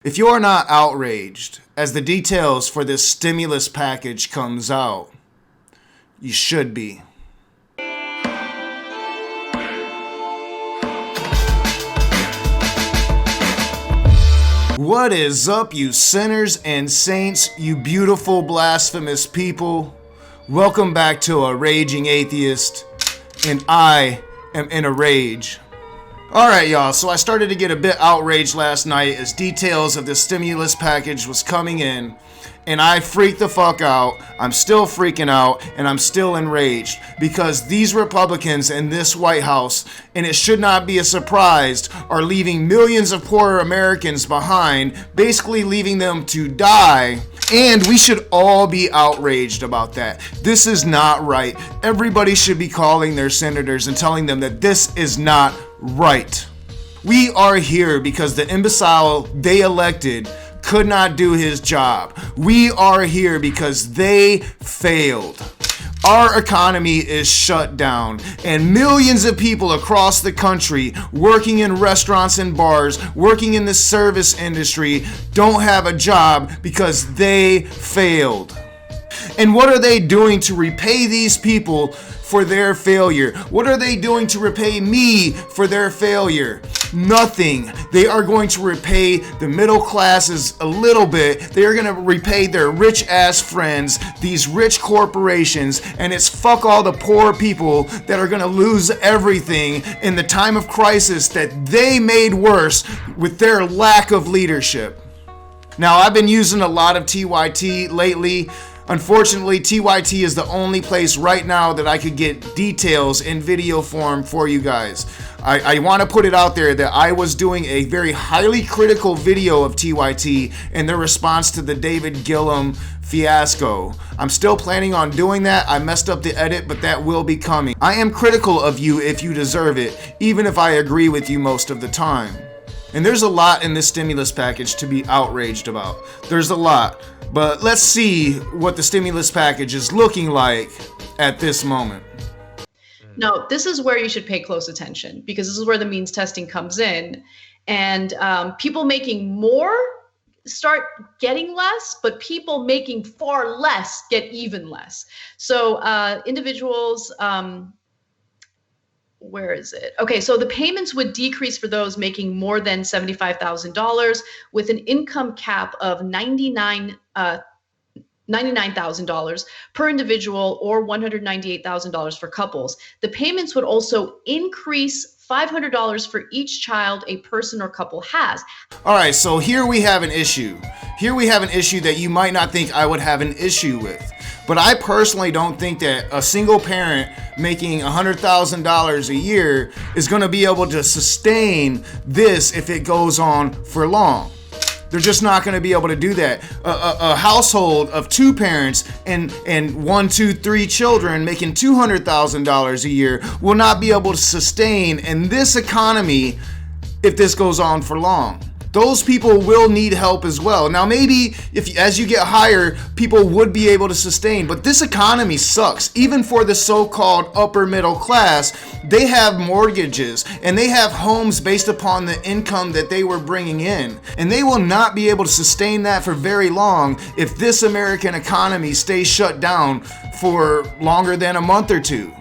If you're not outraged as the details for this stimulus package comes out, you should be. What is up, you sinners and saints, you beautiful blasphemous people? Welcome back to A Raging Atheist, and I am in a rage. Alright y'all, so I started to get a bit outraged last night as details of the stimulus package was coming in, and I freaked the fuck out. I'm still freaking out, and I'm still enraged because these Republicans in this White House, and it should not be a surprise, are leaving millions of poor Americans behind, basically leaving them to die. And we should all be outraged about that. This is not right. Everybody should be calling their senators and telling them that this is not right. We are here because the imbecile they elected could not do his job. We are here because they failed. Our economy is shut down, and millions of people across the country working in restaurants and bars, working in the service industry, don't have a job because they failed. And what are they doing to repay these people for their failure? What are they doing to repay me for their failure? Nothing. They are going to repay the middle classes a little bit. They are going to repay their rich ass friends, these rich corporations, and it's fuck all the poor people that are going to lose everything in the time of crisis that they made worse with their lack of leadership. Now, I've been using a lot of TYT lately. Unfortunately, TYT is the only place right now that I could get details in video form for you guys. I want to put it out there that I was doing a very highly critical video of TYT in their response to the David Gillum fiasco. I'm still planning on doing that. I messed up the edit, but that will be coming. I am critical of you if you deserve it, even if I agree with you most of the time. And there's a lot in this stimulus package to be outraged about. There's a lot. But let's see what the stimulus package is looking like at this moment. No, this is where you should pay close attention because this is where the means testing comes in. And people making more start getting less, but people making far less get even less. So individuals... where is it? Okay, so the payments would decrease for those making more than $75,000 with an income cap of $99,000 per individual or $198,000 for couples. The payments would also increase $500 for each child a person or couple has. All right, so here we have an issue. Here we have an issue that you might not think I would have an issue with. But I personally don't think that a single parent making $100,000 a year is going to be able to sustain this if it goes on for long. They're just not going to be able to do that. A household of two parents and 1, 2, 3 children making $200,000 a year will not be able to sustain in this economy if this goes on for long. Those people will need help as well. Now, maybe if as you get higher, people would be able to sustain, but this economy sucks. Even for the so-called upper middle class, they have mortgages and they have homes based upon the income that they were bringing in. And they will not be able to sustain that for very long if this American economy stays shut down for longer than a month or two.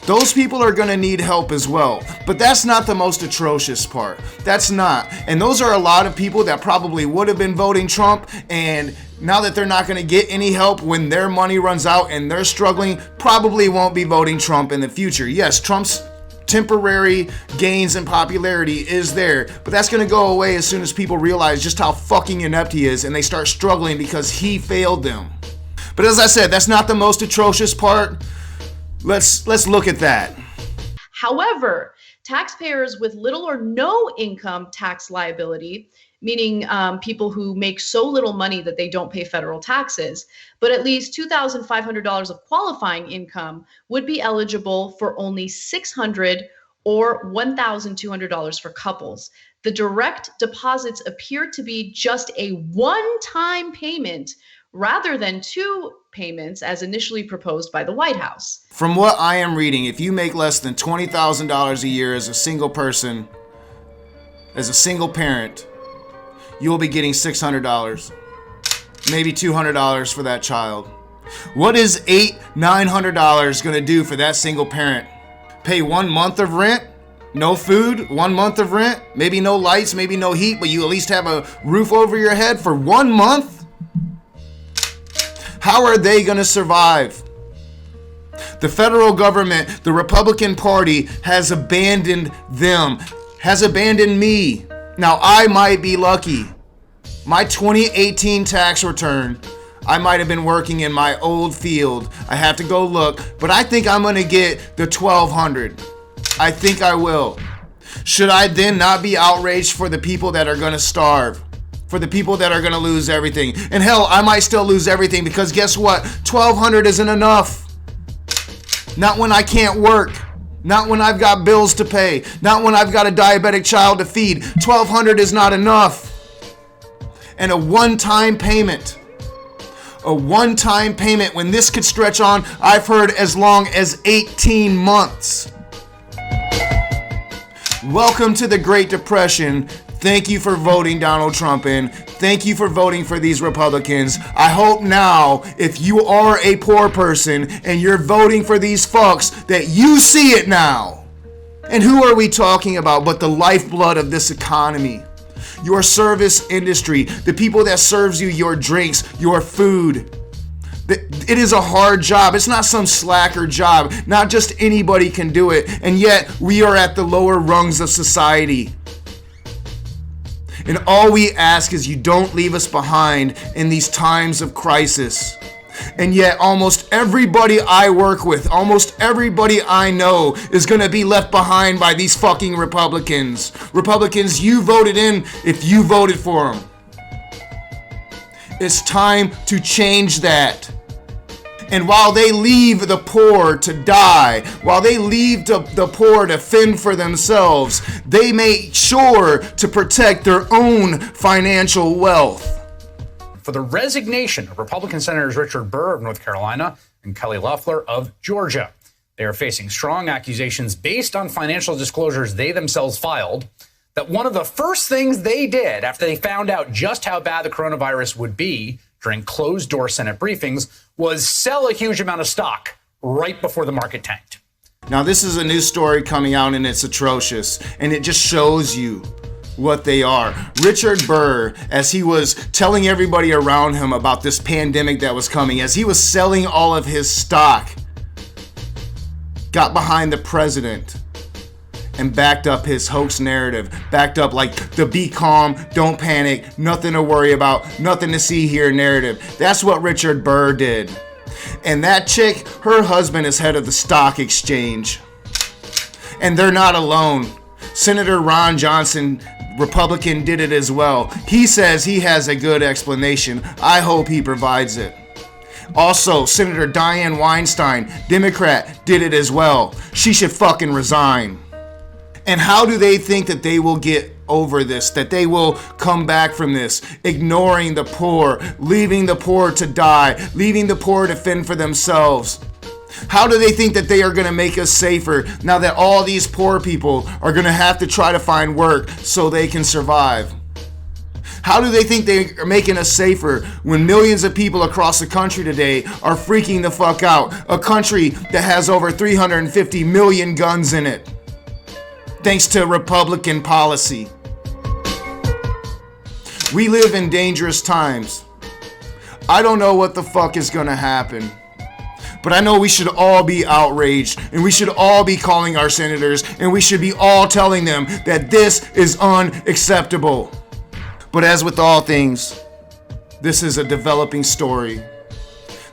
Those people are going to need help as well. But that's not the most atrocious part. That's not. And those are a lot of people that probably would have been voting Trump, and now that they're not going to get any help when their money runs out and they're struggling, probably won't be voting Trump in the future. Yes, Trump's temporary gains in popularity is there, but that's going to go away as soon as people realize just how fucking inept he is and they start struggling because he failed them. But as I said, that's not the most atrocious part. Let's look at that. However, taxpayers with little or no income tax liability, meaning people who make so little money that they don't pay federal taxes, but at least $2,500 of qualifying income would be eligible for only $600 or $1,200 for couples. The direct deposits appear to be just a one-time payment rather than two payments as initially proposed by the White House. From what I am reading, if you make less than $20,000 a year as a single person, as a single parent, you'll be getting $600, maybe $200 for that child. What is $900 going to do for that single parent? Pay 1 month of rent? No food? 1 month of rent? Maybe no lights, maybe no heat, but you at least have a roof over your head for 1 month? How are they going to survive? The federal government, the Republican Party, has abandoned them, has abandoned me. Now, I might be lucky. My 2018 tax return, I might have been working in my old field. I have to go look, but I think I'm going to get the $1,200. I think I will. Should I then not be outraged for the people that are going to starve? For the people that are going to lose everything? And hell, I might still lose everything, because guess what? $1,200 isn't enough. Not when I can't work. Not when I've got bills to pay. Not when I've got a diabetic child to feed. $1,200 is not enough. And a one-time payment. A one-time payment, when this could stretch on, I've heard, as long as 18 months. Welcome to the Great Depression. Thank you for voting Donald Trump in. Thank you for voting for these Republicans. I hope now, if you are a poor person and you're voting for these fucks, that you see it now. And who are we talking about but the lifeblood of this economy? Your service industry, the people that serves you your drinks, your food. It is a hard job. It's not some slacker job. Not just anybody can do it. And yet we are at the lower rungs of society. And all we ask is you don't leave us behind in these times of crisis. And yet almost everybody I work with, almost everybody I know is going to be left behind by these fucking Republicans. Republicans you voted in if you voted for them. It's time to change that. And while they leave the poor to die, while they leave the poor to fend for themselves, they make sure to protect their own financial wealth. For the resignation of Republican Senators Richard Burr of North Carolina and Kelly Loeffler of Georgia. They are facing strong accusations based on financial disclosures they themselves filed, that one of the first things they did after they found out just how bad the coronavirus would be during closed-door Senate briefings was sell a huge amount of stock right before the market tanked. Now, this is a new story coming out, and it's atrocious, and it just shows you what they are. Richard Burr, as he was telling everybody around him about this pandemic that was coming, as he was selling all of his stock, got behind the president and backed up his hoax narrative, backed up like the be calm, don't panic, nothing to worry about, nothing to see here narrative. That's what Richard Burr did. And that chick, her husband is head of the stock exchange. And they're not alone. Senator Ron Johnson, Republican, did it as well. He says he has a good explanation. I hope he provides it. Also, Senator Dianne Weinstein, Democrat, did it as well. She should fucking resign. And how do they think that they will get over this, that they will come back from this, ignoring the poor, leaving the poor to die, leaving the poor to fend for themselves? How do they think that they are going to make us safer now that all these poor people are going to have to try to find work so they can survive? How do they think they are making us safer when millions of people across the country today are freaking the fuck out? A country that has over 350 million guns in it, thanks to Republican policy. We live in dangerous times. I don't know what the fuck is gonna happen, but I know we should all be outraged, and we should all be calling our senators, and we should be all telling them that this is unacceptable. But as with all things, this is a developing story.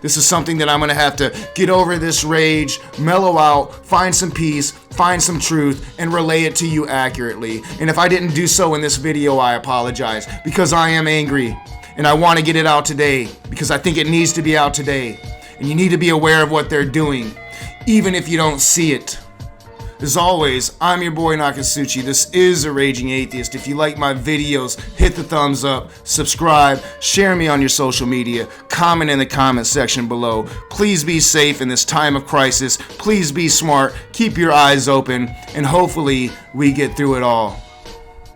This is something that I'm going to have to get over this rage, mellow out, find some peace, find some truth, and relay it to you accurately. And if I didn't do so in this video, I apologize, because I am angry and I want to get it out today because I think it needs to be out today. And you need to be aware of what they're doing, even if you don't see it. As always, I'm your boy Nakasuchi. This is A Raging Atheist. If you like my videos, hit the thumbs up, subscribe, share me on your social media, comment in the comment section below. Please be safe in this time of crisis. Please be smart, keep your eyes open, and hopefully we get through it all.